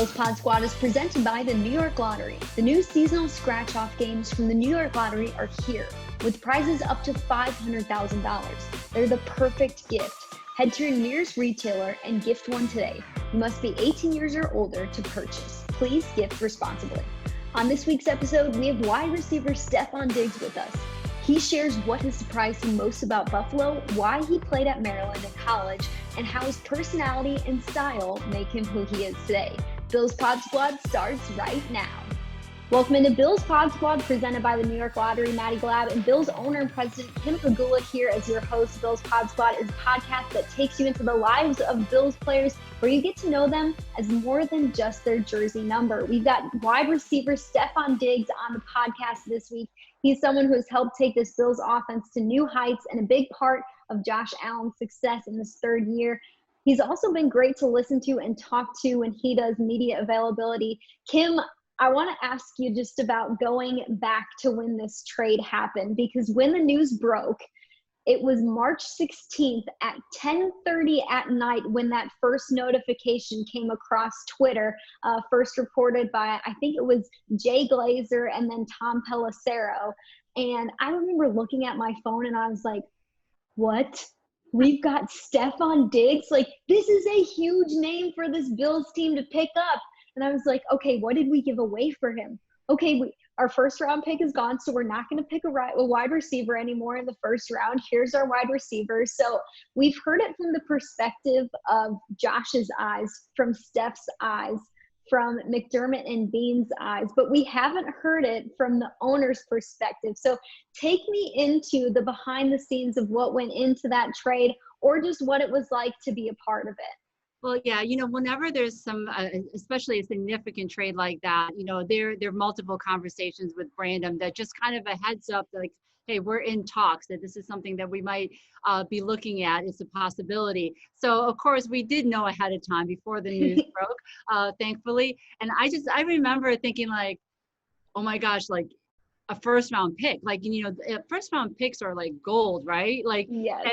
Bills Pod Squad is presented by the New York Lottery. The new seasonal scratch-off games from the New York Lottery are here, with prizes up to $500,000. They're the perfect gift. Head to your nearest retailer and gift one today. You must be 18 years or older to purchase. Please gift responsibly. On this week's episode, we have wide receiver Stefon Diggs with us. He shares what has surprised him most about Buffalo, why he played at Maryland in college, and how his personality and style make him who he is today. Bills Pod Squad starts right now. Welcome into Bills Pod Squad, presented by the New York Lottery. Maddy and Bills owner and president Kim Pegula here as your host. Bills Pod Squad is a podcast that takes you into the lives of Bills players, where you get to know them as more than just their jersey number. We've got wide receiver Stefon Diggs on the podcast this week. He's someone who has helped take this Bills offense to new heights and a big part of Josh Allen's success in this third year. He's also been great to listen to and talk to when he does media availability. Kim, I want to ask you just about going back to when this trade happened, because when the news broke, it was March 16th at 10:30 at night when that first notification came across Twitter, first reported by, I think it was Jay Glazer and then Tom Pelissero. And I remember looking at my phone and I was like, what? We've got Stefon Diggs? Like, this is a huge name for this Bills team to pick up. And I was like, okay, what did we give away for him? Okay, our first round pick is gone, so we're not going to pick a wide receiver anymore in the first round. Here's our wide receiver. So we've heard it from the perspective of Josh's eyes, from Steph's eyes, from McDermott and Bean's eyes, but we haven't heard it from the owner's perspective. So take me into the behind the scenes of what went into that trade, or just what it was like to be a part of it. Well, yeah, whenever there's some, especially a significant trade like that, there are multiple conversations with Brandon that just kind of a heads up, like, hey, we're in talks, that this is something that we might be looking at. It's a possibility. So, of course, we did know ahead of time before the news broke, thankfully. And I remember thinking, like, oh my gosh, like a first round pick, like, first round picks are like gold, right? Like, yes.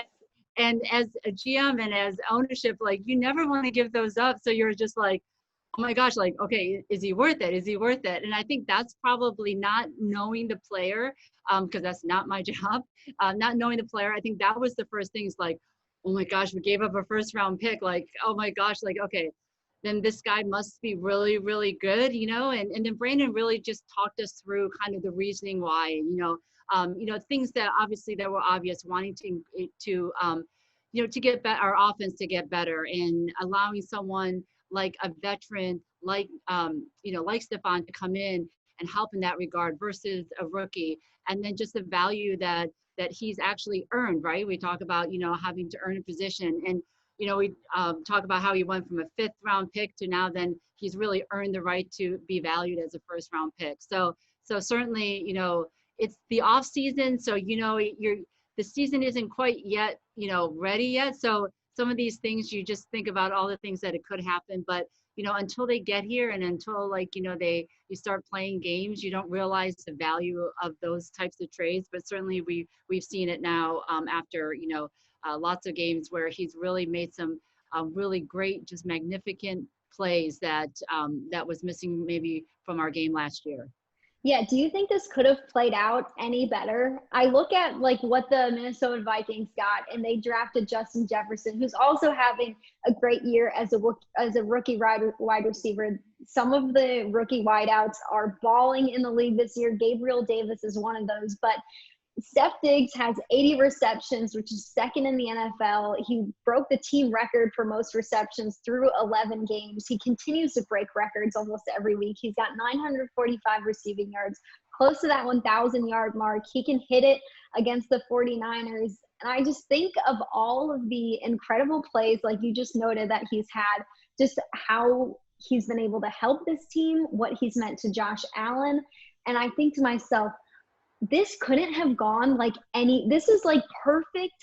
And as a GM and as ownership, like, you never want to give those up. So you're just like, oh my gosh, like, okay, is he worth it? Is he worth it? And I think that's probably not knowing the player, because that's not my job, not knowing the player. I think that was the first thing, is like, oh my gosh, we gave up a first round pick. Like, oh my gosh, like, okay, then this guy must be really, really good, and then Brandon really just talked us through kind of the reasoning why, things that obviously that were obvious, wanting to get better, our offense to get better, and allowing someone like a veteran, like Stefon, to come in and help in that regard versus a rookie. And then just the value that he's actually earned, right? We talk about, having to earn a position, and, we talk about how he went from a 5th round pick to now then he's really earned the right to be valued as a first round pick. So certainly, it's the off season. So, the season isn't quite yet, ready yet. So some of these things, you just think about all the things that it could happen, but, until they get here and until, like, you start playing games, you don't realize the value of those types of trades. But certainly we've seen it now, after, lots of games where he's really made some really great, just magnificent plays that was missing maybe from our game last year. Yeah, do you think this could have played out any better? I look at, like, what the Minnesota Vikings got, and they drafted Justin Jefferson, who's also having a great year as a rookie wide receiver. Some of the rookie wideouts are balling in the league this year. Gabriel Davis is one of those, but Steph Diggs has 80 receptions, which is second in the NFL. He broke the team record for most receptions through 11 games. He continues to break records almost every week. He's got 945 receiving yards, close to that 1,000-yard mark. He can hit it against the 49ers. And I just think of all of the incredible plays, like you just noted, that he's had, just how he's been able to help this team, what he's meant to Josh Allen. And I think to myself, this couldn't have gone like this is like perfect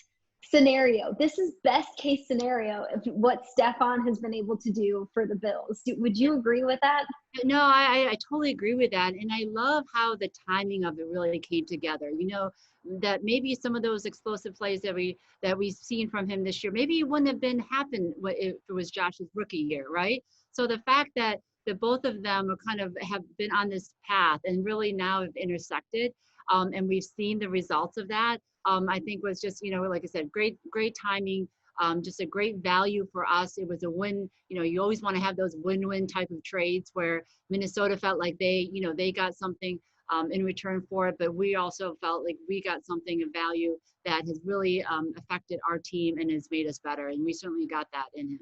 scenario. This is best case scenario of what Stefon has been able to do for the Bills. Would you agree with that? No, I totally agree with that. And I love how the timing of it really came together. That maybe some of those explosive plays that we've seen from him this year, maybe it wouldn't have happened if it was Josh's rookie year, right? So the fact that that both of them are kind of have been on this path and really now have intersected. And we've seen the results of that. I think was just, like I said, great timing. Just a great value for us. It was a win. You always want to have those win-win type of trades where Minnesota felt like they got something in return for it, but we also felt like we got something of value that has really affected our team and has made us better. And we certainly got that in him.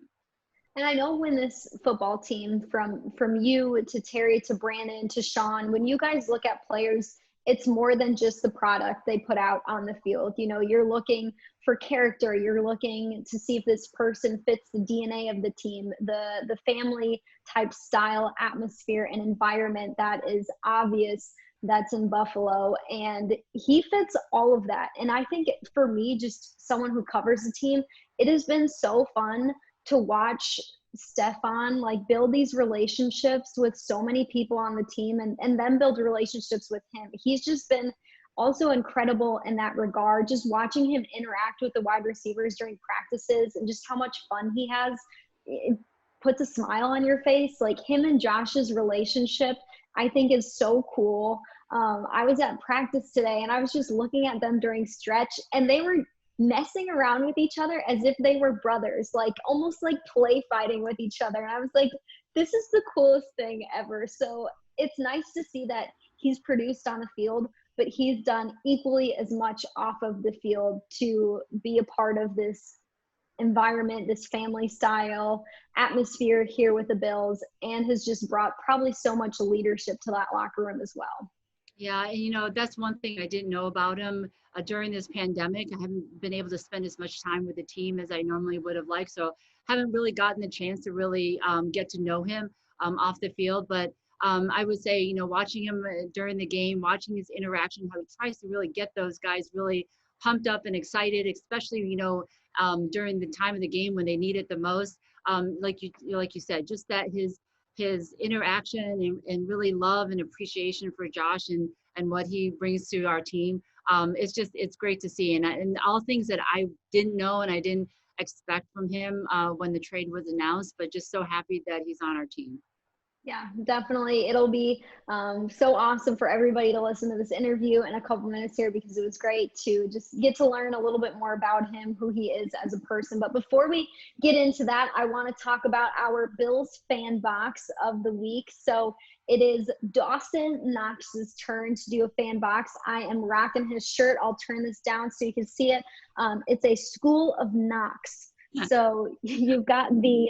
And I know when this football team, from you to Terry to Brandon to Sean, when you guys look at players, it's more than just the product they put out on the field. You're looking for character. You're looking to see if this person fits the DNA of the team, the family type style, atmosphere, and environment that is obvious that's in Buffalo. And he fits all of that. And I think for me, just someone who covers the team, it has been so fun to watch Stefon build these relationships with so many people on the team and then build relationships with him. He's just been also incredible in that regard. Just watching him interact with the wide receivers during practices and just how much fun he has, it puts a smile on your face. Him and Josh's relationship, I think, is so cool. I was at practice today and I was just looking at them during stretch, and they were messing around with each other as if they were brothers, almost play fighting with each other. And I was like, this is the coolest thing ever. So it's nice to see that he's produced on the field, but he's done equally as much off of the field to be a part of this environment, this family style atmosphere here with the Bills, and has just brought probably so much leadership to that locker room as well. Yeah, and that's one thing I didn't know about him during this pandemic. I haven't been able to spend as much time with the team as I normally would have liked, so haven't really gotten the chance to really get to know him off the field. But I would say, watching him during the game, watching his interaction, how he tries to really get those guys really pumped up and excited, especially during the time of the game when they need it the most. Like you said, just that his interaction and really love and appreciation for Josh and what he brings to our team. It's great to see. And all things that I didn't know and I didn't expect from him when the trade was announced, but just so happy that he's on our team. Yeah, definitely. It'll be so awesome for everybody to listen to this interview in a couple minutes here, because it was great to just get to learn a little bit more about him, who he is as a person. But before we get into that, I want to talk about our Bills fan box of the week. So it is Dawson Knox's turn to do a fan box. I am rocking his shirt. I'll turn this down so you can see it. It's a School of Knox. So you've got the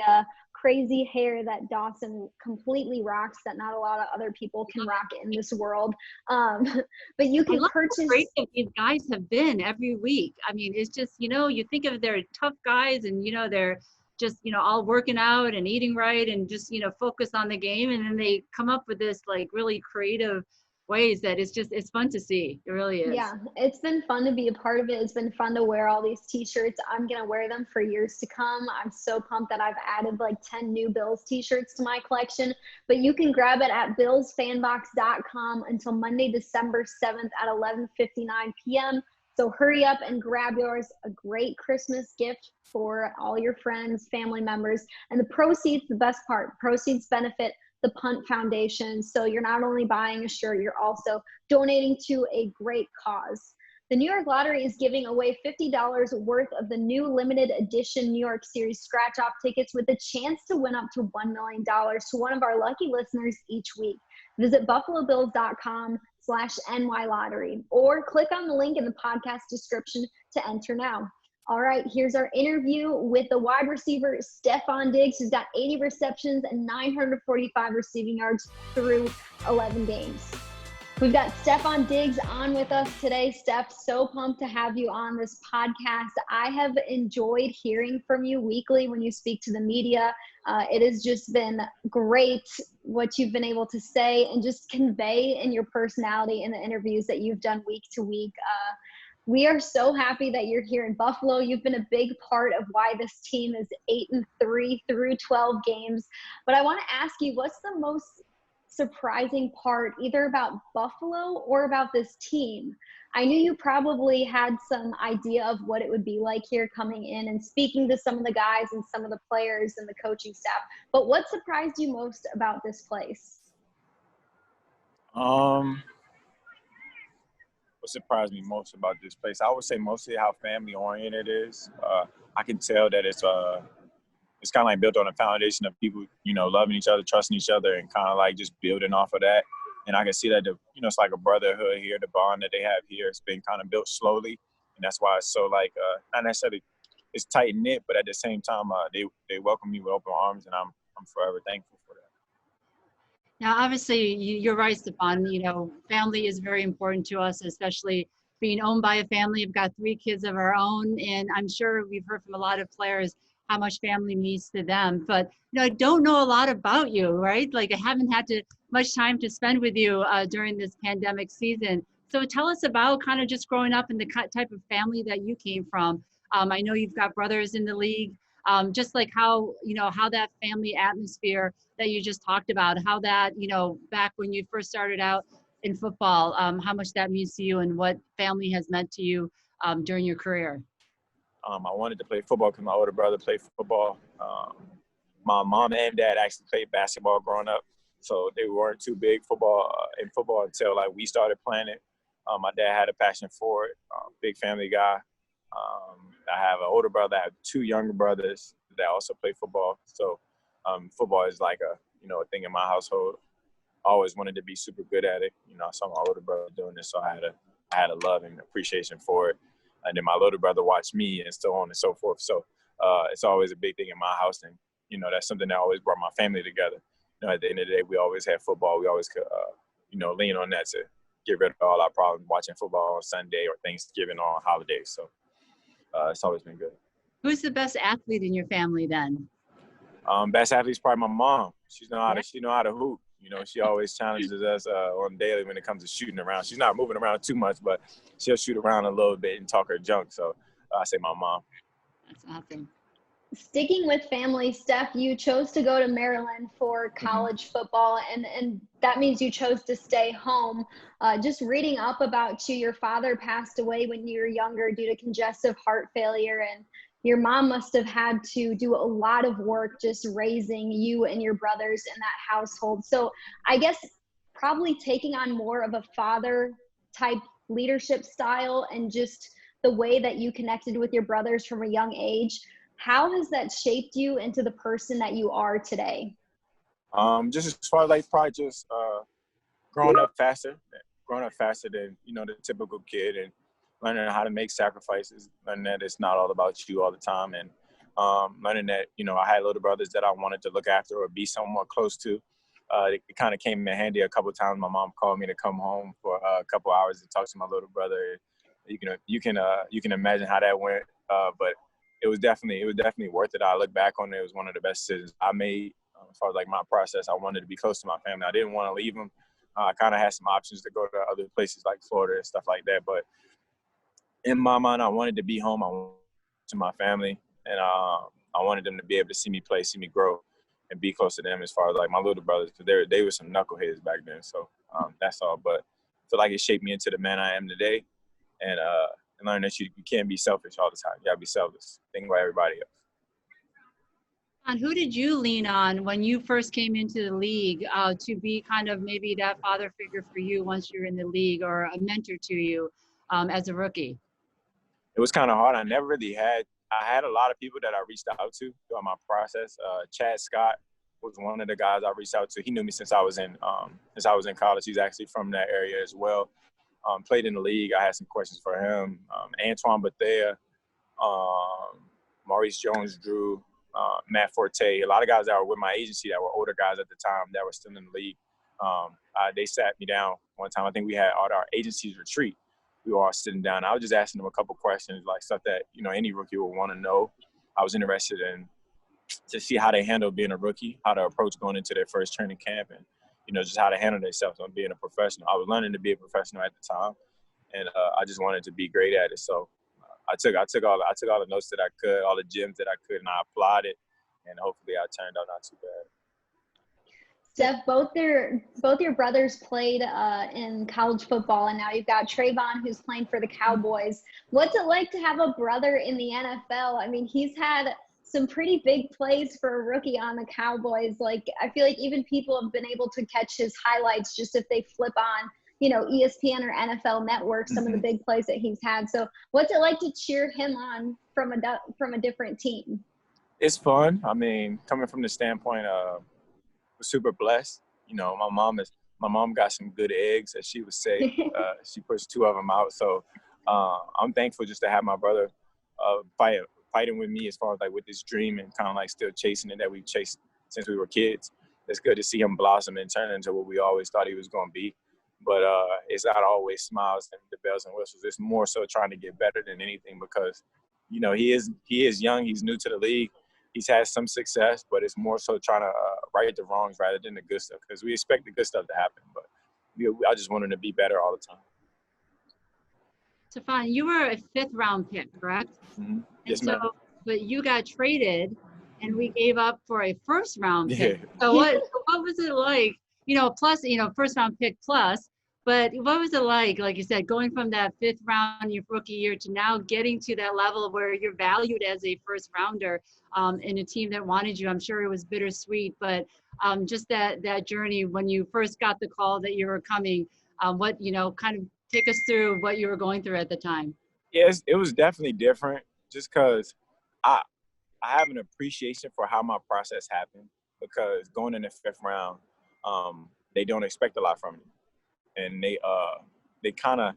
crazy hair that Dawson completely rocks, that not a lot of other people can rock in this world. But you can purchase. How great that these guys have been every week. I mean, it's just, you think of they're tough guys and, they're just, all working out and eating right and just, focus on the game. And then they come up with this really creative ways that it's fun to see. It really is. Yeah, it's been fun to be a part of it. It's been fun to wear all these t-shirts. I'm going to wear them for years to come. I'm so pumped that I've added 10 new Bills t-shirts to my collection, but you can grab it at billsfanbox.com until Monday, December 7th at 11:59 p.m. So hurry up and grab yours. A great Christmas gift for all your friends, family members. And the proceeds, the best part, proceeds benefit the Punt Foundation. So you're not only buying a shirt, you're also donating to a great cause. The New York Lottery is giving away $50 worth of the new limited edition New York Series scratch-off tickets with a chance to win up to $1 million to one of our lucky listeners each week. Visit buffalobills.com/NYLottery or click on the link in the podcast description to enter now. All right, here's our interview with the wide receiver, Stefon Diggs, who's got 80 receptions and 945 receiving yards through 11 games. We've got Stefon Diggs on with us today. Steph, so pumped to have you on this podcast. I have enjoyed hearing from you weekly when you speak to the media. It has just been great what you've been able to say and just convey in your personality in the interviews that you've done week to week. We are so happy that you're here in Buffalo. You've been a big part of why this team is 8-3 through 12 games. But I want to ask you, what's the most surprising part, either about Buffalo or about this team? I knew you probably had some idea of what it would be like here coming in and speaking to some of the guys and some of the players and the coaching staff, but what surprised you most about this place? Um, what surprised me most about this place? I would say mostly how family oriented it is. I can tell that it's kind of like built on a foundation of people, loving each other, trusting each other, and kind of like just building off of that. And I can see that it's like a brotherhood here. The bond that they have here, it's been kind of built slowly, and that's why it's so like not necessarily it's tight knit, but at the same time, they welcome me with open arms, and I'm forever thankful for that. Now, obviously, you're right, Stefon. Family is very important to us, especially being owned by a family. We've got 3 kids of our own, and I'm sure we've heard from a lot of players how much family means to them. But I don't know a lot about you, right? Like I haven't had much time to spend with you during this pandemic season. So tell us about kind of just growing up in the type of family that you came from. I know you've got brothers in the league. Just like how that family atmosphere that you just talked about, how that back when you first started out in football, how much that means to you and what family has meant to you during your career. I wanted to play football because my older brother played football. My mom and dad actually played basketball growing up, so they weren't too big in football until like we started playing it. My dad had a passion for it. Big family guy. I have an older brother. I have 2 younger brothers that also play football. So football is like a thing in my household. I always wanted to be super good at it. I saw my older brother doing this, so I had a love and appreciation for it. And then my little brother watched me, and so on and so forth. So it's always a big thing in my house, and that's something that always brought my family together. At the end of the day, we always had football. We always could lean on that to get rid of all our problems watching football on Sunday or Thanksgiving or on holidays. So it's always been good. Who's the best athlete in your family then? Best athlete is probably my mom. She know how to hoop. She always challenges us on daily when it comes to shooting around. She's not moving around too much, but she'll shoot around a little bit and talk her junk. So I say my mom. That's awesome. Sticking with family, Steph, you chose to go to Maryland for college football, and that means you chose to stay home. Just reading up about you, your father passed away when you were younger due to congestive heart failure, and your mom must have had to do a lot of work just raising you and your brothers in that household. So I guess probably taking on more of a father type leadership style and just the way that you connected with your brothers from a young age. How has that shaped you into the person that you are today? Just as far as like probably just growing up faster than the typical kid, and learning how to make sacrifices, learning that it's not all about you all the time, and learning that I had little brothers that I wanted to look after or be somewhat close to. It kind of came in handy a couple of times. My mom called me to come home for a couple hours to talk to my little brother. You can imagine how that went, but it was definitely worth it. I look back on it. It was one of the best decisions I made as far as like my process. I wanted to be close to my family. I didn't want to leave them. I kind of had some options to go to other places like Florida and stuff like that. But in my mind, I wanted to be home. I wanted to my family, and I wanted them to be able to see me play, see me grow, and be close to them as far as like my little brothers, because they were some knuckleheads back then. So that's all. But I feel like it shaped me into the man I am today, and learn that you can't be selfish all the time. You gotta be selfless. Think about everybody else. And who did you lean on when you first came into the league to be kind of maybe that father figure for you once you're in the league, or a mentor to you as a rookie? It was kind of hard. I had a lot of people that I reached out to throughout my process. Chad Scott was one of the guys I reached out to. He knew me since I was in college. He's actually from that area as well. Played in the league. I had some questions for him. Antoine Bethea, Maurice Jones-Drew, Matt Forte, a lot of guys that were with my agency that were older guys at the time that were still in the league. They sat me down one time. I think we had our agency's retreat. We were all sitting down. I was just asking them a couple questions, like stuff that any rookie would want to know. I was interested in to see how they handle being a rookie, how to approach going into their first training camp, and just how to handle themselves on being a professional. I was learning to be a professional at the time, and I just wanted to be great at it. So I took all the notes that I could, all the gems that I could, and I applied it, and hopefully I turned out not too bad. Steph, both your brothers played in college football, and now you've got Trevon who's playing for the Cowboys. What's it like to have a brother in the NFL? I mean, he's had some pretty big plays for a rookie on the Cowboys. Like, I feel like even people have been able to catch his highlights just if they flip on, ESPN or NFL Network, some of the big plays that he's had. So what's it like to cheer him on from a different team? It's fun. I mean, coming from the standpoint of we're super blessed. My mom got some good eggs, as she would say. She pushed 2 of them out. So I'm thankful just to have my brother fighting with me as far as like with this dream and kind of like still chasing it that we've chased since we were kids. It's good to see him blossom and turn into what we always thought he was going to be. But it's not always smiles and the bells and whistles. It's more so trying to get better than anything because, he is young. He's new to the league. He's had some success, but it's more so trying to right the wrongs rather than the good stuff because we expect the good stuff to happen. But I just want him to be better all the time. Stefon, you were a 5th-round pick, correct? Mm-hmm. Yes, ma'am. But you got traded, and we gave up for a 1st-round pick. Yeah. So what was it like? Plus, 1st-round pick plus. But what was it like you said, going from that 5th round your rookie year to now getting to that level where you're valued as a 1st-rounder in a team that wanted you? I'm sure it was bittersweet, but just that journey when you first got the call that you were coming, kind of take us through what you were going through at the time. Yes, it was definitely different just because I have an appreciation for how my process happened because going in the 5th round, they don't expect a lot from you. And they kind of,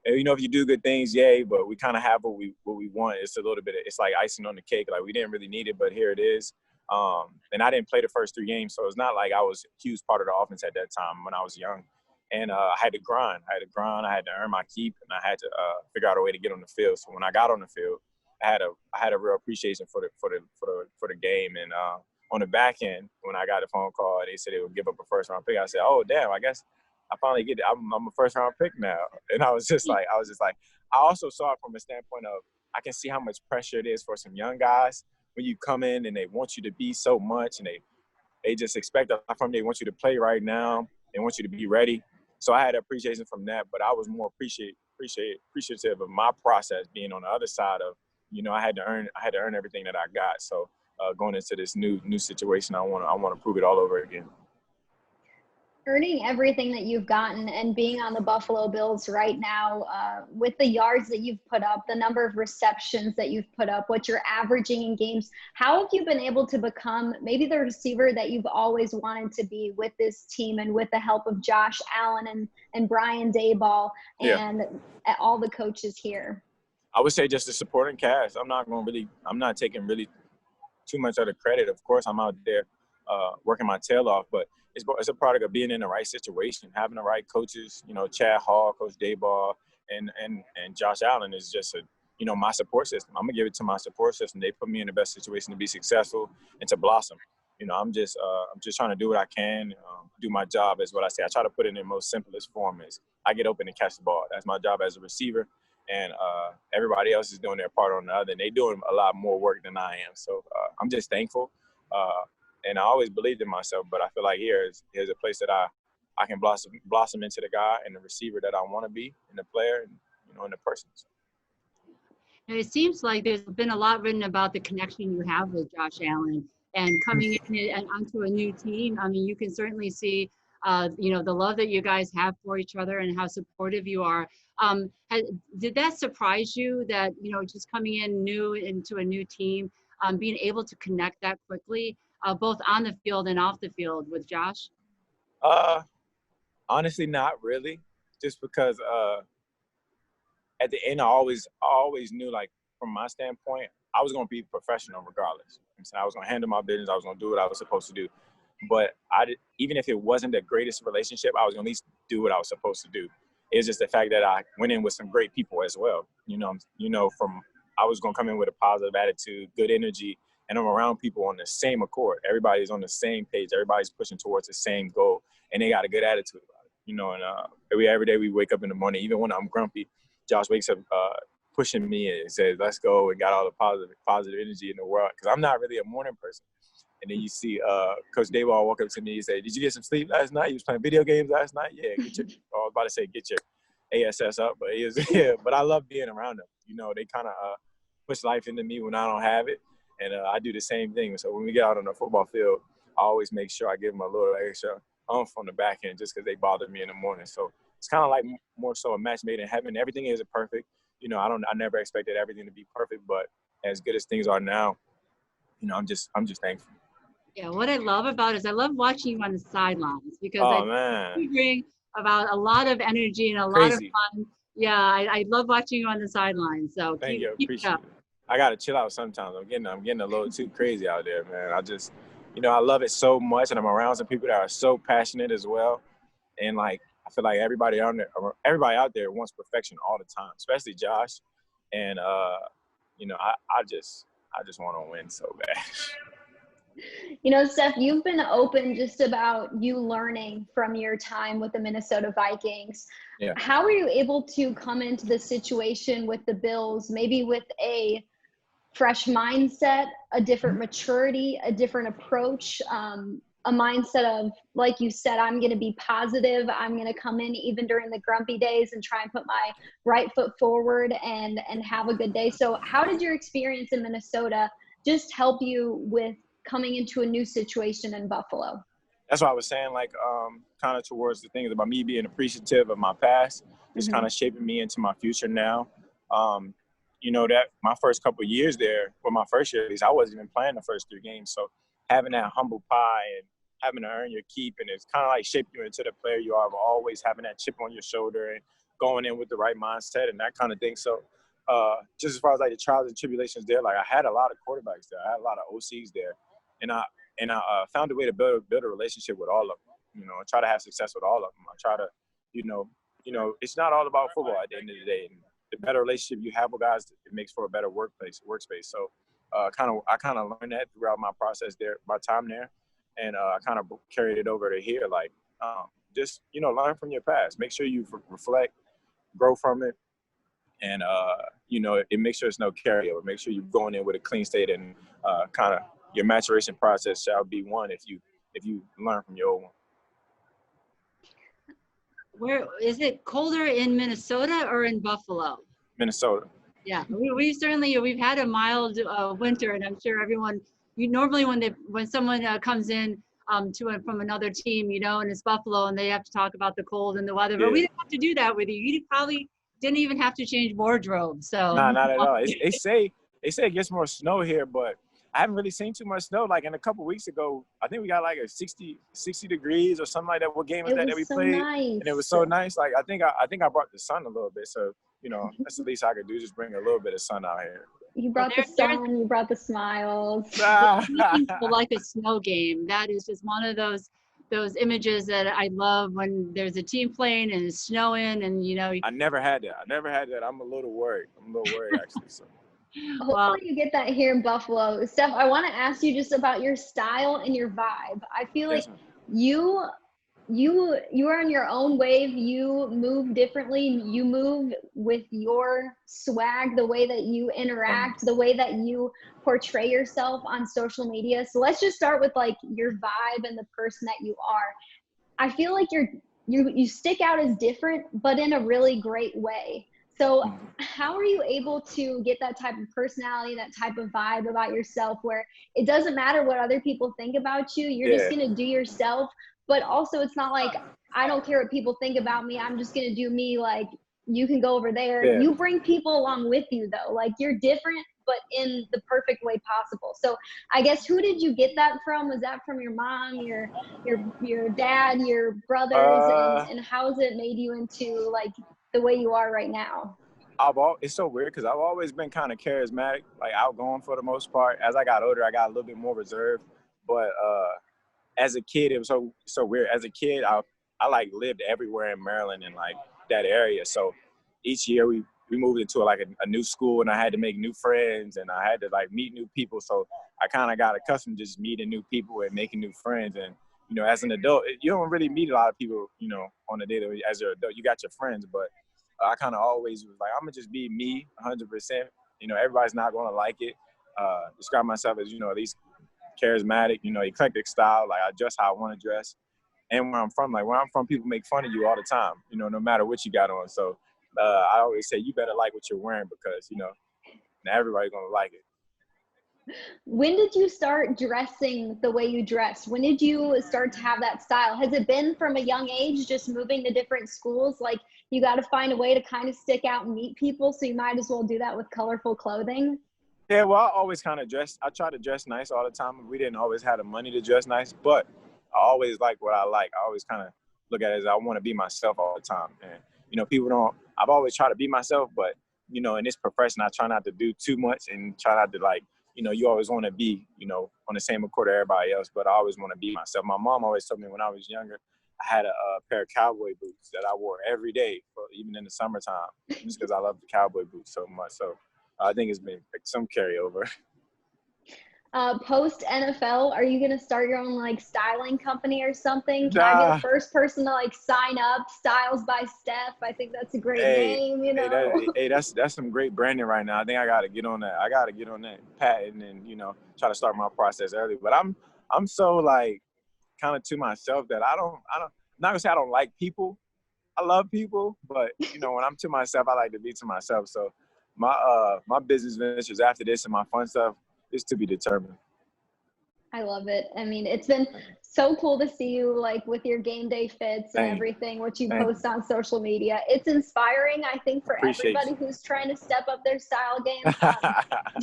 if you do good things, yay, but we kind of have what we want. It's a little bit, it's like icing on the cake. Like we didn't really need it, but here it is. And I didn't play the first 3 games, so it's not like I was a huge part of the offense at that time when I was young. And I had to grind. I had to earn my keep, and I had to figure out a way to get on the field. So when I got on the field, I had a real appreciation for the game. And on the back end, when I got a phone call, they said they would give up a 1st-round pick. I said, oh damn, I guess I finally get it. I'm a 1st-round pick now. And I was just like, I also saw it from a standpoint of I can see how much pressure it is for some young guys when you come in and they want you to be so much and they just expect a lot from you. They want you to play right now. They want you to be ready. So I had appreciation from that, but I was more appreciative of my process being on the other side of, I had to earn everything that I got. So going into this new situation, I want to prove it all over again. Earning everything that you've gotten and being on the Buffalo Bills right now, with the yards that you've put up, the number of receptions that you've put up, what you're averaging in games, how have you been able to become maybe the receiver that you've always wanted to be with this team and with the help of Josh Allen and Brian Daboll and all the coaches here? I would say just the supporting cast. I'm not taking really too much of the credit. Of course, I'm out there working my tail off, but it's a product of being in the right situation, having the right coaches. Chad Hall, Coach Daboll, and Josh Allen is just my support system. I'm gonna give it to my support system. They put me in the best situation to be successful and to blossom. I'm just trying to do what I can, do my job is what I say. I try to put it in the most simplest form is I get open and catch the ball. That's my job as a receiver. And everybody else is doing their part on the other, and they're doing a lot more work than I am. So I'm just thankful. And I always believed in myself, but I feel like here's a place that I can blossom into the guy and the receiver that I want to be, and the player, and the person. And it seems like there's been a lot written about the connection you have with Josh Allen and coming in and onto a new team. I mean, you can certainly see, the love that you guys have for each other and how supportive you are. Did that surprise you that, just coming in new into a new team, being able to connect that quickly, both on the field and off the field with Josh? Honestly, not really. Just because at the end, I always knew, like, from my standpoint, I was going to be professional regardless. I was going to handle my business. I was going to do what I was supposed to do. But even if it wasn't the greatest relationship, I was going to at least do what I was supposed to do. It's just the fact that I went in with some great people as well. I was going to come in with a positive attitude, good energy, and I'm around people on the same accord. Everybody's on the same page. Everybody's pushing towards the same goal, and they got a good attitude about it. And every day we wake up in the morning, even when I'm grumpy, Josh wakes up pushing me and says, let's go, and got all the positive energy in the world. Because I'm not really a morning person. And then you see Coach Daboll walk up to me and say, "Did you get some sleep last night? You was playing video games last night?" Yeah, I was about to say get your ASS up, but yeah. But I love being around them. You know, they kind of push life into me when I don't have it, and I do the same thing. So when we get out on the football field, I always make sure I give them a little extra oomph on the back end just because they bother me in the morning. So it's kind of like more so a match made in heaven. Everything isn't perfect. You know, I never expected everything to be perfect, but as good as things are now, you know, I'm just thankful. Yeah, what I love about it is I love watching you on the sidelines because Oh, man. you bring about a lot of energy and a lot of Crazy. fun. Yeah, I love watching you on the sidelines. So Thank you. keep it Appreciate up. it. I got to chill out sometimes. I'm getting a little too crazy out there, man. I just, you know, I love it so much, and I'm around some people that are so passionate as well. And like, I feel like everybody out there wants perfection all the time, especially Josh. And you know, I just want to win so bad. You know, Steph, you've been open just about you learning from your time with the Minnesota Vikings. Yeah. How were you able to come into the situation with the Bills, maybe with a fresh mindset, a different maturity, a different approach, a mindset of, like you said, I'm going to be positive. I'm going to come in even during the grumpy days and try and put my right foot forward and have a good day. So how did your experience in Minnesota just help you with coming into a new situation in Buffalo? That's what I was saying, like kind of towards the things about me being appreciative of my past, just kind of shaping me into my future now. You know, that my first couple of years there, well, my first year at least, I wasn't even playing the first 3 games. So having that humble pie and having to earn your keep, and it's kind of like shaped you into the player you are, always having that chip on your shoulder and going in with the right mindset and that kind of thing. So just as far as like the trials and tribulations there, like I had a lot of quarterbacks there. I had a lot of OCs there. And I found a way to build a relationship with all of them, you know, and try to have success with all of them. I try to, you know, it's not all about football at the end of the day. And the better relationship you have with guys, it makes for a better workspace. So I kind of learned that throughout my process there, my time there. And I kind of carried it over to here. Like, just, you know, learn from your past. Make sure you reflect, grow from it. And, you know, it makes sure it's no carryover. Make sure you're going in with a clean state and kind of your maturation process shall be one if you learn from your old one. Where is it colder in Minnesota or in Buffalo? Minnesota. Yeah, we've had a mild winter, and I'm sure everyone. Normally when someone comes in from another team, you know, and it's Buffalo, and they have to talk about the cold and the weather, but we didn't have to do that with you. You probably didn't even have to change wardrobe. So nah, not at all. They say it gets more snow here, but I haven't really seen too much snow. Like in a couple weeks ago, I think we got like a 60 degrees or something like that. What game was that we played? Nice. And it was so nice. Like I think I brought the sun a little bit. So, you know, that's the least I could do, just bring a little bit of sun out here. You brought the sun, you brought the smiles. People like a snow game. That is just one of those images that I love when there's a team playing and it's snowing and, you know. I never had that. I'm a little worried actually. So. Hopefully you get that here in Buffalo. Steph, I want to ask you just about your style and your vibe. I feel like you are on your own wave. You move differently. You move with your swag, the way that you interact, the way that you portray yourself on social media. So let's just start with like your vibe and the person that you are. I feel like you stick out as different, but in a really great way. So how are you able to get that type of personality, that type of vibe about yourself where it doesn't matter what other people think about you, you're just going to do yourself, but also it's not like, I don't care what people think about me, I'm just going to do me, like you can go over there. Yeah. You bring people along with you though, like you're different, but in the perfect way possible. So I guess who did you get that from? Was that from your mom, your dad, your brothers, and how's it made you into like the way you are right now? It's so weird because I've always been kind of charismatic, like outgoing for the most part. As I got older, I got a little bit more reserved. But as a kid, it was so weird. As a kid, I like lived everywhere in Maryland and like that area. So each year we moved into like a new school, and I had to make new friends, and I had to like meet new people. So I kind of got accustomed to just meeting new people and making new friends. And you know, as an adult, you don't really meet a lot of people, you know, on a daily. As an adult, you got your friends, but I kind of always was like, I'm gonna just be me 100%. You know, everybody's not gonna like it. Describe myself as, you know, at least charismatic, eclectic style. Like I dress how I want to dress. And where I'm from, people make fun of you all the time, no matter what you got on. So I always say you better like what you're wearing because, not everybody's going to like it. When did you start dressing the way you dress? When did you start to have that style? Has it been from a young age, just moving to different schools? Like you got to find a way to kind of stick out and meet people. So you might as well do that with colorful clothing. Yeah, well, I always kind of dress. I try to dress nice all the time. We didn't always have the money to dress nice, but I always like what I like. I always kind of look at it as I want to be myself all the time. And, people don't, I've always tried to be myself, but, in this profession, I try not to do too much and try not to you always want to be, on the same accord as everybody else, but I always want to be myself. My mom always told me when I was younger, I had a pair of cowboy boots that I wore every day, even in the summertime, just because I love the cowboy boots so much. So I think it's been some carryover. Post NFL, are you going to start your own styling company or something? Can I be the first person to sign up? Styles by Steph. I think that's a great name, that's some great branding right now. I think I got to get on that. I got to get on that patent and, try to start my process early. But I'm so kind of to myself that I'm not gonna say I don't like people. I love people, but when I'm to myself, I like to be to myself. So my business ventures after this and my fun stuff is to be determined. I love it. I mean, it's been so cool to see you with your game day fits and everything, what you post on social media. It's inspiring, I think, for everybody who's trying to step up their style game.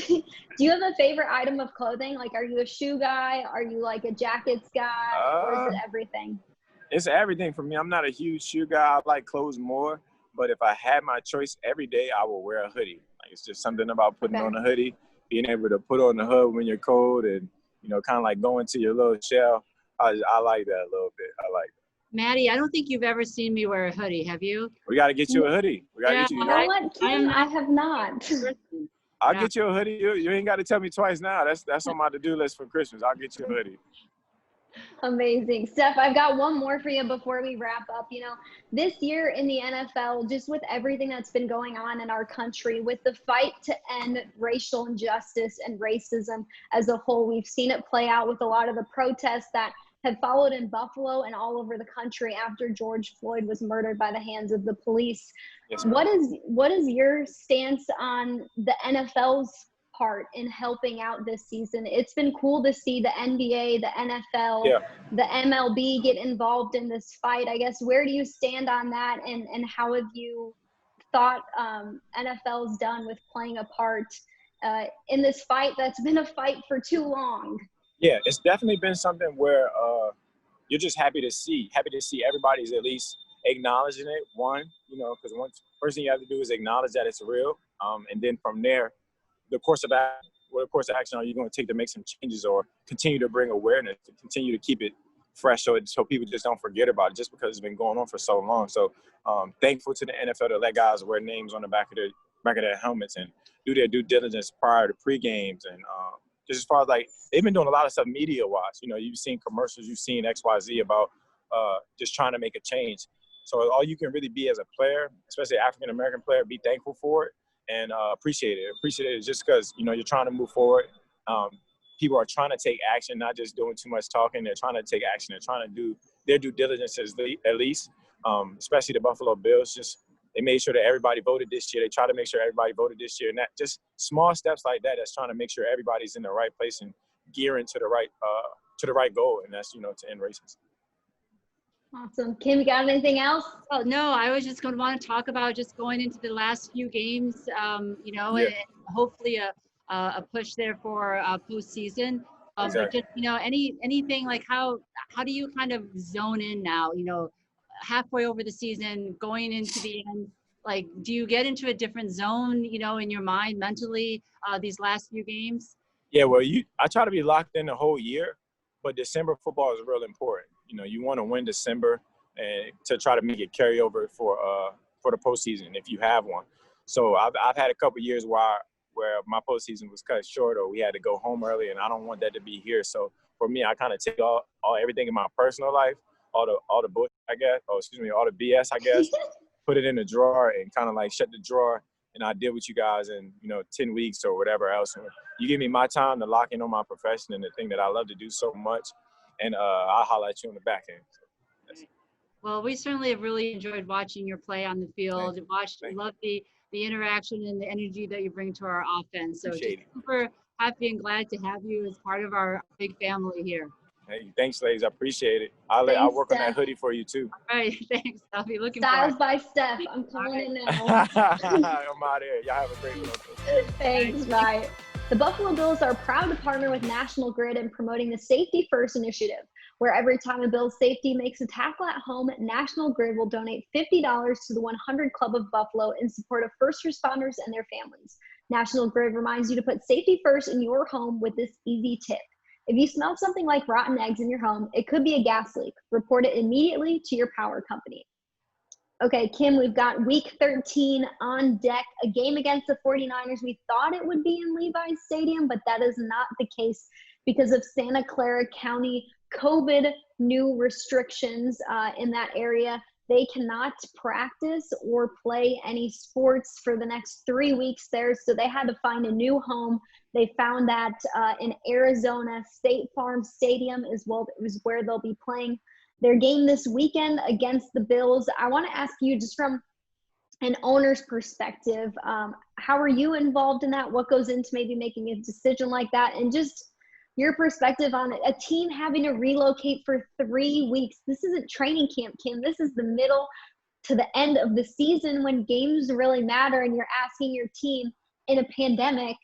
Do you have a favorite item of clothing? Are you a shoe guy? Are you a jackets guy? Or is it everything? It's everything for me. I'm not a huge shoe guy. I like clothes more. But if I had my choice every day, I will wear a hoodie. It's just something about putting on a hoodie, being able to put on the hood when you're cold and, kind of go into your little shell. I like that a little bit. I like that. Maddie, I don't think you've ever seen me wear a hoodie. Have you? We got to get you a hoodie. We got to get you. You know what, Kim? I have not. I'll get you a hoodie. You ain't got to tell me twice now. That's on my to-do list for Christmas. I'll get you a hoodie. Amazing. Steph, I've got one more for you before we wrap up. This year in the NFL, just with everything that's been going on in our country, with the fight to end racial injustice and racism as a whole, we've seen it play out with a lot of the protests that have followed in Buffalo and all over the country after George Floyd was murdered by the hands of the police. Yes, what is your stance on the NFL's part in helping out this season? It's been cool to see the NBA, the NFL, the MLB get involved in this fight. I guess, where do you stand on that, and how have you thought NFL's done with playing a part in this fight that's been a fight for too long? Yeah, it's definitely been something where you're just happy to see everybody's at least acknowledging it. Because first thing you have to do is acknowledge that it's real, and then from there, the course of action are you going to take to make some changes or continue to bring awareness, to continue to keep it fresh so people just don't forget about it just because it's been going on for so long. So thankful to the NFL to let guys wear names on the back of their helmets and do their due diligence prior to pre-games. And just as far as they've been doing a lot of stuff media-wise. You've seen commercials, you've seen XYZ about just trying to make a change. So all you can really be as a player, especially African-American player, be thankful for it. And appreciate it. Appreciate it just because, you're trying to move forward. People are trying to take action, not just doing too much talking. They're trying to take action. They're trying to do their due diligence at least, especially the Buffalo Bills. They made sure that everybody voted this year. They try to make sure everybody voted this year. And that just small steps like that, that's trying to make sure everybody's in the right place and gearing to the right goal. And that's, to end racism. Awesome. Kim, you got anything else? Oh, no, I was just going to want to talk about just going into the last few games, and hopefully a push there for postseason. Exactly. But just, anything how do you kind of zone in now, halfway over the season, going into the end? Do you get into a different zone, in your mind mentally, these last few games? Yeah, well, I try to be locked in the whole year, but December football is real important. You want to win December and to try to make it carry over for the postseason if you have one. So I've had a couple years where my postseason was cut short or we had to go home early, and I don't want that to be here. So for me, I kind of take all everything in my personal life, all the bullshit, I guess, all the BS, I guess, put it in a drawer and kind of shut the drawer and I deal with you guys in, 10 weeks or whatever else. And you give me my time to lock in on my profession and the thing that I love to do so much, and I'll holler at you on the back end. So, well, we certainly have really enjoyed watching your play on the field. Love the interaction and the energy that you bring to our offense. So Appreciate just super happy and glad to have you as part of our big family here. Hey, thanks, ladies. I appreciate it. I'll work on that hoodie for you too. All right, thanks. I'll be looking Styles for it. by Steph. I'm calling it now. I'm out of here. Y'all have a great one. Thanks, bye. The Buffalo Bills are proud to partner with National Grid in promoting the Safety First initiative, where every time a Bills safety makes a tackle at home, National Grid will donate $50 to the 100 Club of Buffalo in support of first responders and their families. National Grid reminds you to put safety first in your home with this easy tip. If you smell something like rotten eggs in your home, it could be a gas leak. Report it immediately to your power company. Okay, Kim, we've got week 13 on deck, a game against the 49ers. We thought it would be in Levi's Stadium, but that is not the case because of Santa Clara County COVID new restrictions in that area. They cannot practice or play any sports for the next 3 weeks there, so they had to find a new home. They found that in Arizona, State Farm Stadium is where they'll be playing their game this weekend against the Bills. I want to ask you, just from an owner's perspective, how are you involved in that? What goes into maybe making a decision like that? And just your perspective on a team having to relocate for 3 weeks. This isn't training camp, Kim. This is the middle to the end of the season when games really matter, and you're asking your team in a pandemic,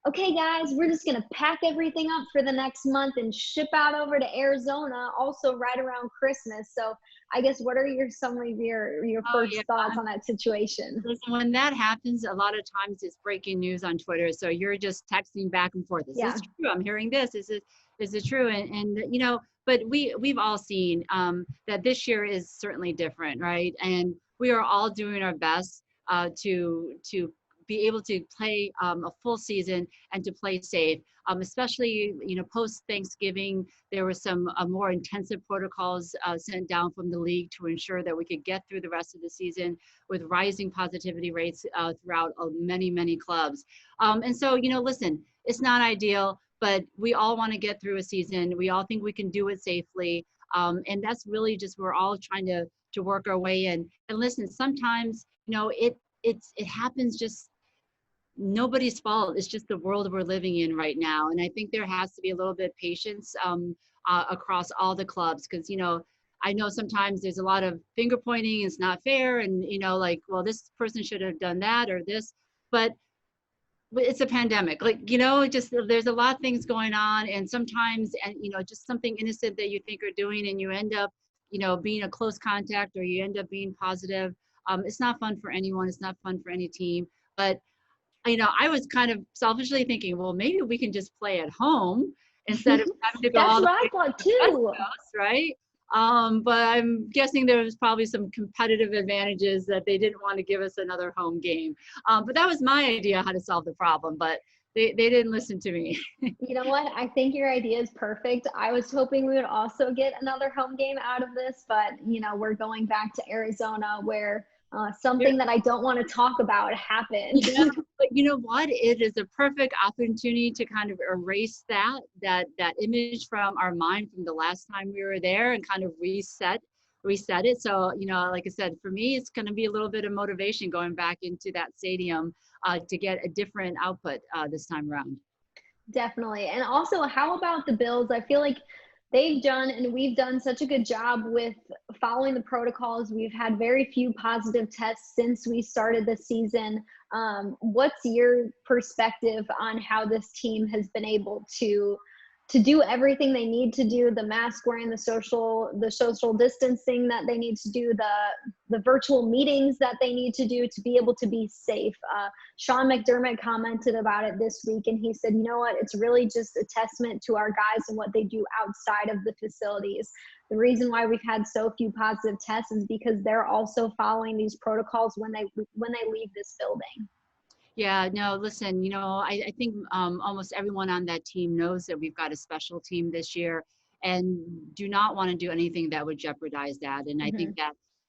okay, guys, we're just going to pack everything up for the next month and ship out over to Arizona, also right around Christmas. So I guess what are some of your first thoughts on that situation? Listen, when that happens, a lot of times it's breaking news on Twitter. So you're just texting back and forth. Is this true? I'm hearing this. Is it true? And but we've all seen that this year is certainly different, right? And we are all doing our best to be able to play a full season and to play safe, especially, post Thanksgiving, there were some more intensive protocols sent down from the league to ensure that we could get through the rest of the season with rising positivity rates throughout many, many clubs. And so, listen, it's not ideal, but we all want to get through a season. We all think we can do it safely. And that's really just, we're all trying to work our way in. And listen, sometimes, it happens, just nobody's fault. It's just the world we're living in right now. And I think there has to be a little bit of patience across all the clubs, because, I know sometimes there's a lot of finger pointing, it's not fair. And, well, this person should have done that or this, but it's a pandemic. Just there's a lot of things going on. And sometimes, and, just something innocent that you think are doing and you end up, being a close contact, or you end up being positive. It's not fun for anyone. It's not fun for any team. But I was kind of selfishly thinking, well, maybe we can just play at home instead of having to go all the way to the West Coast, right? But I'm guessing there was probably some competitive advantages that they didn't want to give us another home game. But that was my idea how to solve the problem, but they didn't listen to me. You know what? I think your idea is perfect. I was hoping we would also get another home game out of this, but, we're going back to Arizona where something that I don't want to talk about happened. Yeah, but you know what? It is a perfect opportunity to kind of erase that image from our mind from the last time we were there and kind of reset it. So, like I said, for me, it's going to be a little bit of motivation going back into that stadium to get a different output this time around. Definitely. And also, how about the Bills? I feel like they've done, and we've done such a good job with following the protocols. We've had very few positive tests since we started the season. What's your perspective on how this team has been able to do everything they need to do, the mask wearing, the social distancing that they need to do, the virtual meetings that they need to do to be able to be safe? Sean McDermott commented about it this week, and he said, you know what, it's really just a testament to our guys and what they do outside of the facilities. The reason why we've had so few positive tests is because they're also following these protocols when they leave this building. Yeah, no, listen, I think almost everyone on that team knows that we've got a special team this year and do not want to do anything that would jeopardize that. And I think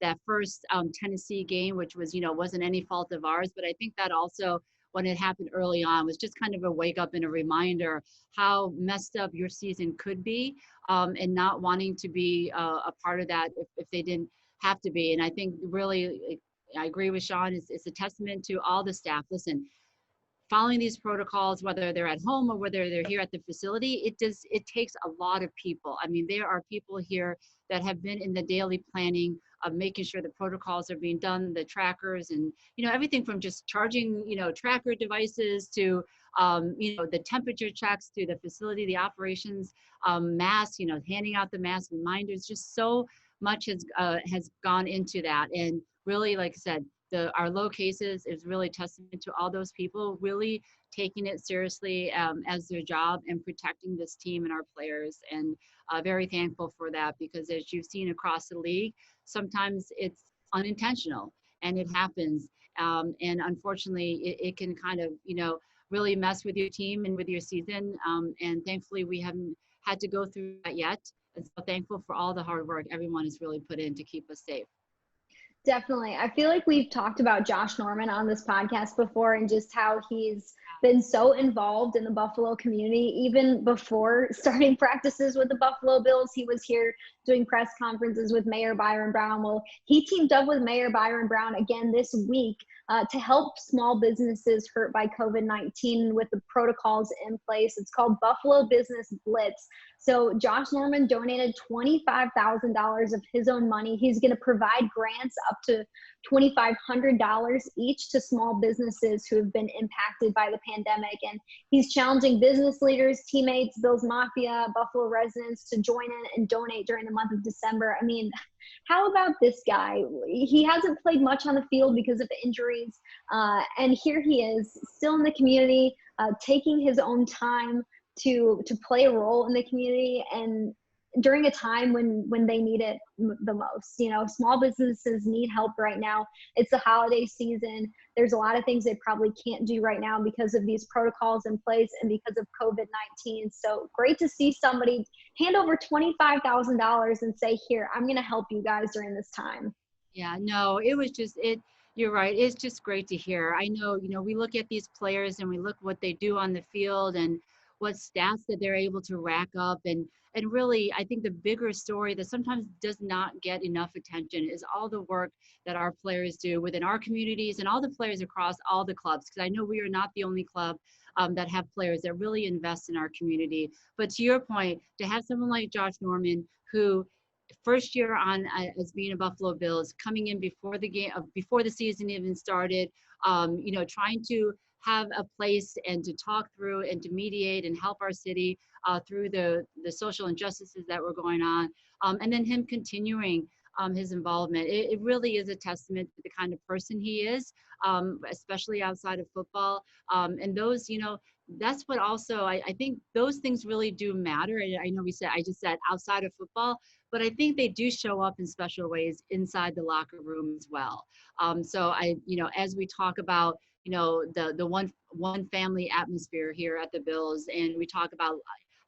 that first Tennessee game, which was, wasn't any fault of ours. But I think that also, when it happened early on, was just kind of a wake up and a reminder how messed up your season could be, and not wanting to be a part of that if they didn't have to be. And I think really, I agree with Sean, it's a testament to all the staff. Listen, following these protocols, whether they're at home or whether they're here at the facility, it takes a lot of people. I mean, there are people here that have been in the daily planning of making sure the protocols are being done, the trackers, and everything from just charging tracker devices to the temperature checks, to the facility, the operations, masks, handing out the mask reminders. Just so much has gone into that. And really, like I said, our low cases is really testament to all those people really taking it seriously as their job and protecting this team and our players. And very thankful for that, because as you've seen across the league, sometimes it's unintentional and it happens. And unfortunately, it can kind of, really mess with your team and with your season. And thankfully, we haven't had to go through that yet. And so thankful for all the hard work everyone has really put in to keep us safe. Definitely. I feel like we've talked about Josh Norman on this podcast before, and just how he's been so involved in the Buffalo community. Even before starting practices with the Buffalo Bills, he was here doing press conferences with Mayor Byron Brown. Well, he teamed up with Mayor Byron Brown again this week to help small businesses hurt by COVID-19 with the protocols in place. It's called Buffalo Business Blitz. So Josh Norman donated $25,000 of his own money. He's going to provide grants up to $2,500 each to small businesses who have been impacted by the pandemic. And he's challenging business leaders, teammates, Bills Mafia, Buffalo residents to join in and donate during the month of December. I mean, how about this guy? He hasn't played much on the field because of injuries. And here he is, still in the community, taking his own time to play a role in the community, and during a time when they need it the most. Small businesses need help right now. It's the holiday season. There's a lot of things they probably can't do right now because of these protocols in place and because of COVID-19. So great to see somebody hand over $25,000 and say, here, I'm going to help you guys during this time. Yeah, no, it was just you're right. It's just great to hear. I know, we look at these players and we look what they do on the field and what stats that they're able to rack up. And really, I think the bigger story that sometimes does not get enough attention is all the work that our players do within our communities and all the players across all the clubs. Because I know we are not the only club that have players that really invest in our community. But to your point, to have someone like Josh Norman, who first year on as being a Buffalo Bills, coming in before the game, before the season even started, trying to have a place and to talk through and to mediate and help our city through the social injustices that were going on. And then him continuing his involvement. It really is a testament to the kind of person he is, especially outside of football. And those, that's what also, I think those things really do matter. And I know I just said outside of football, but I think they do show up in special ways inside the locker room as well. So as we talk about, the one family atmosphere here at the Bills, and we talk about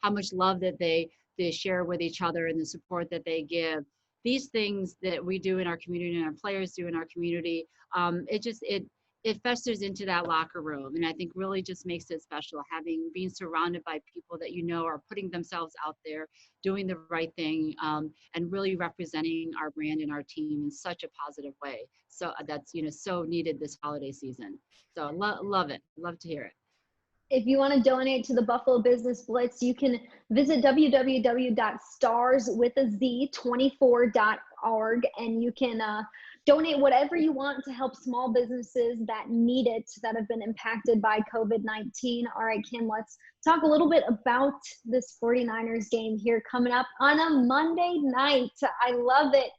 how much love that they share with each other and the support that they give. These things that we do in our community and our players do in our community, it festers into that locker room. And I think really just makes it special, being surrounded by people that are putting themselves out there, doing the right thing, and really representing our brand and our team in such a positive way. So that's, so needed this holiday season. So love it. Love to hear it. If you want to donate to the Buffalo Business Blitz, you can visit www.starswithaz24.org, and you can donate whatever you want to help small businesses that need it, that have been impacted by COVID-19. All right, Kim, let's talk a little bit about this 49ers game here coming up on a Monday night. I love it.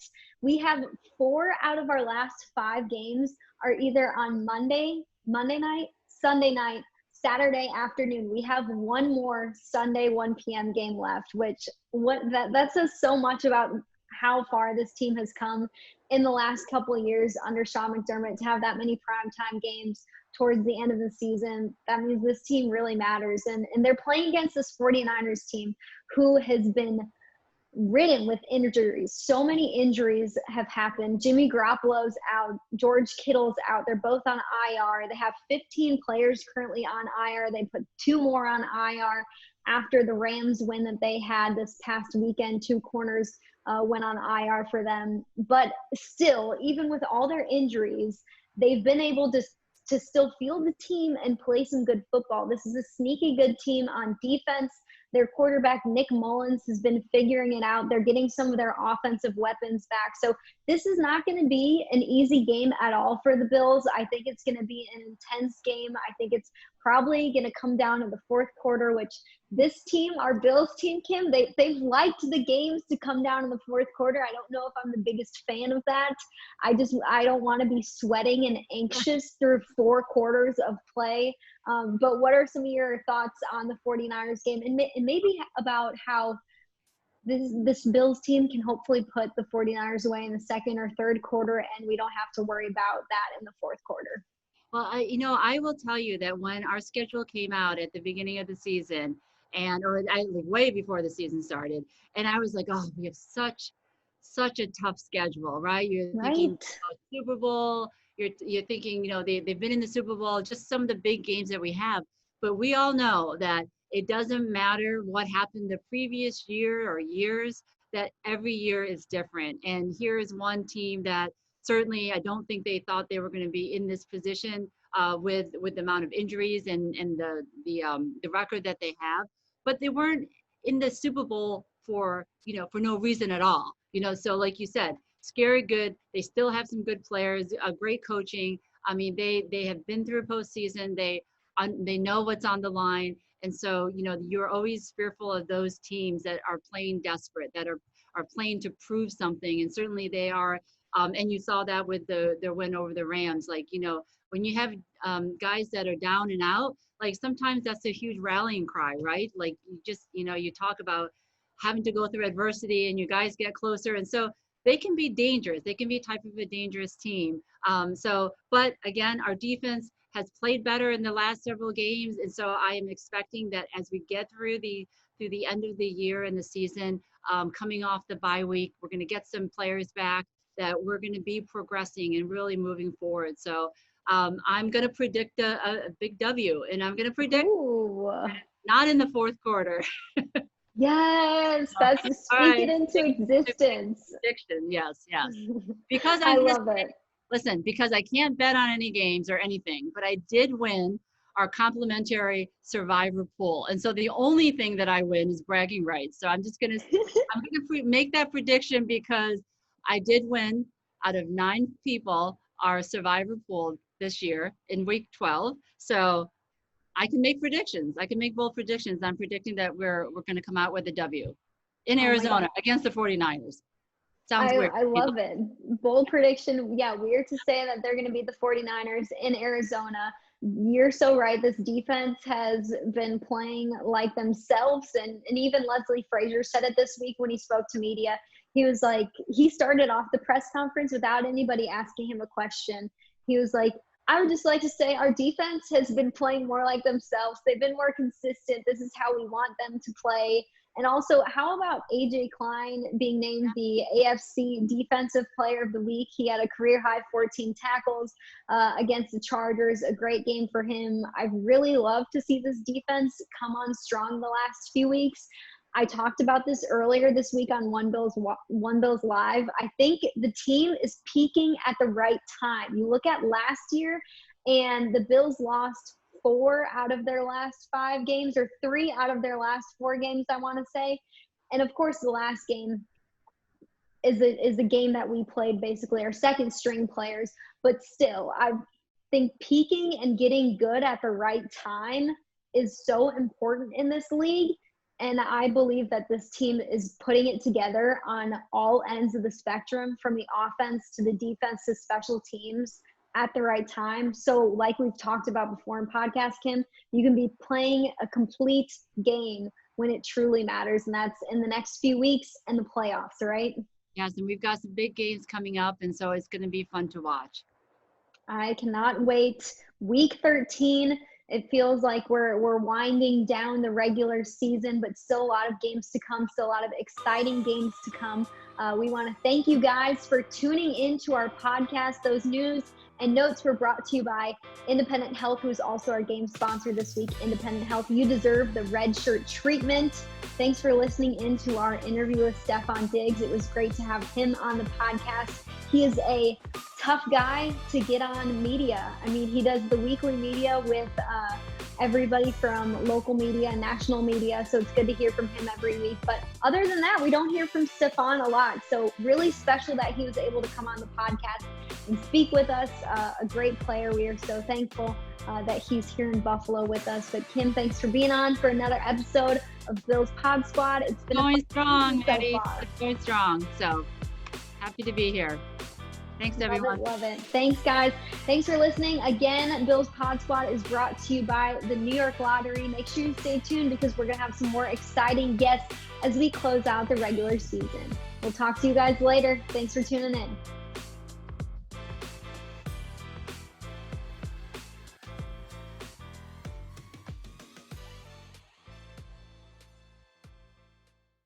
We have 4 out of our last 5 games are either on Monday night, Sunday night, Saturday afternoon. We have one more Sunday 1 p.m. game left, that says so much about how far this team has come in the last couple of years under Sean McDermott. To have that many primetime games towards the end of the season, that means this team really matters. And they're playing against this 49ers team who has been ridden with injuries. So many injuries have happened. Jimmy Garoppolo's out. George Kittle's out. They're both on IR. They have 15 players currently on IR. They put 2 more on IR after the Rams win that they had this past weekend. 2 corners went on IR for them. But still, even with all their injuries, they've been able to still field the team and play some good football. This is a sneaky good team on defense. Their quarterback, Nick Mullins, has been figuring it out. They're getting some of their offensive weapons back. So this is not going to be an easy game at all for the Bills. I think it's going to be an intense game. I think it's probably going to come down to the fourth quarter, which this team, our Bills team, Kim, they've liked the games to come down in the fourth quarter. I don't know if I'm the biggest fan of that. I don't want to be sweating and anxious through 4 quarters of play. But what are some of your thoughts on the 49ers game and maybe about how this Bills team can hopefully put the 49ers away in the second or third quarter and we don't have to worry about that in the fourth quarter? Well, I will tell you that when our schedule came out at the beginning of the season, way before the season started, and I was like, oh, we have such a tough schedule, right? You're thinking about Super Bowl. You're thinking, they've been in the Super Bowl, just some of the big games that we have. But we all know that it doesn't matter what happened the previous year or years, that every year is different. And here is one team that certainly I don't think they thought they were going to be in this position with the amount of injuries and the record that they have. But they weren't in the Super Bowl for no reason at all. So like you said, scary good. They still have some good players, great coaching. I mean, they have been through postseason. They know what's on the line. And so, you're always fearful of those teams that are playing desperate, that are playing to prove something. And certainly they are. And you saw that with their win over the Rams. Like, when you have guys that are down and out, like sometimes that's a huge rallying cry, right? Like you just, you talk about having to go through adversity and you guys get closer. And so they can be dangerous. They can be type of a dangerous team. But again, our defense has played better in the last several games. And so I am expecting that as we get through the end of the year and the season, coming off the bye week, we're going to get some players back, that we're going to be progressing and really moving forward. So I'm going to predict a big W, and I'm going to predict not in the fourth quarter. Yes, that's speak it into existence. Prediction, yes. Because I love it. Listen, because I can't bet on any games or anything, but I did win our complimentary survivor pool. And so the only thing that I win is bragging rights. So I'm going to make that prediction because I did win out of 9 people our survivor pool this year in week 12. So I can make predictions. I can make bold predictions. I'm predicting that we're going to come out with a W in Arizona against the 49ers. Sounds weird. I love it. Bold prediction. Yeah, weird to say that they're going to beat the 49ers in Arizona. You're so right. This defense has been playing like themselves. And even Leslie Frazier said it this week when he spoke to media. He was like, he started off the press conference without anybody asking him a question. He was like, I would just like to say our defense has been playing more like themselves. They've been more consistent. This is how we want them to play. And also, how about A.J. Klein being named the AFC Defensive Player of the Week? He had a career-high 14 tackles against the Chargers, a great game for him. I really love to see this defense come on strong the last few weeks. I talked about this earlier this week on One Bills Live. I think the team is peaking at the right time. You look at last year, and the Bills lost 4 out of their last 5 games, or 3 out of their last 4 games, I want to say. And of course, the last game is a game that we played basically our second string players. But still, I think peaking and getting good at the right time is so important in this league. And I believe that this team is putting it together on all ends of the spectrum, from the offense to the defense to special teams, at the right time. So like we've talked about before in podcast, Kim, you can be playing a complete game when it truly matters. And that's in the next few weeks and the playoffs, right? Yes, and we've got some big games coming up, and so it's going to be fun to watch. I cannot wait. Week 13, It feels like we're winding down the regular season, but still a lot of games to come, still a lot of exciting games to come. We want to thank you guys for tuning into our podcast. Those news and notes were brought to you by Independent Health, who is also our game sponsor this week. Independent Health, you deserve the red shirt treatment. Thanks for listening into our interview with Stefon Diggs. It was great to have him on the podcast. He is a tough guy to get on media. I mean, he does the weekly media with everybody from local media and national media, so it's good to hear from him every week. But other than that, we don't hear from Stefon a lot, so really special that he was able to come on the podcast and speak with us. A great player. We are so thankful that he's here in Buffalo with us. But Kim, thanks for being on for another episode of Bill's Pod Squad. It's been going strong, Maddy. So it's going strong. So happy to be here. Thanks, everyone. Love it. Thanks, guys. Thanks for listening. Again, Bill's Pod Squad is brought to you by the New York Lottery. Make sure you stay tuned because we're going to have some more exciting guests as we close out the regular season. We'll talk to you guys later. Thanks for tuning in.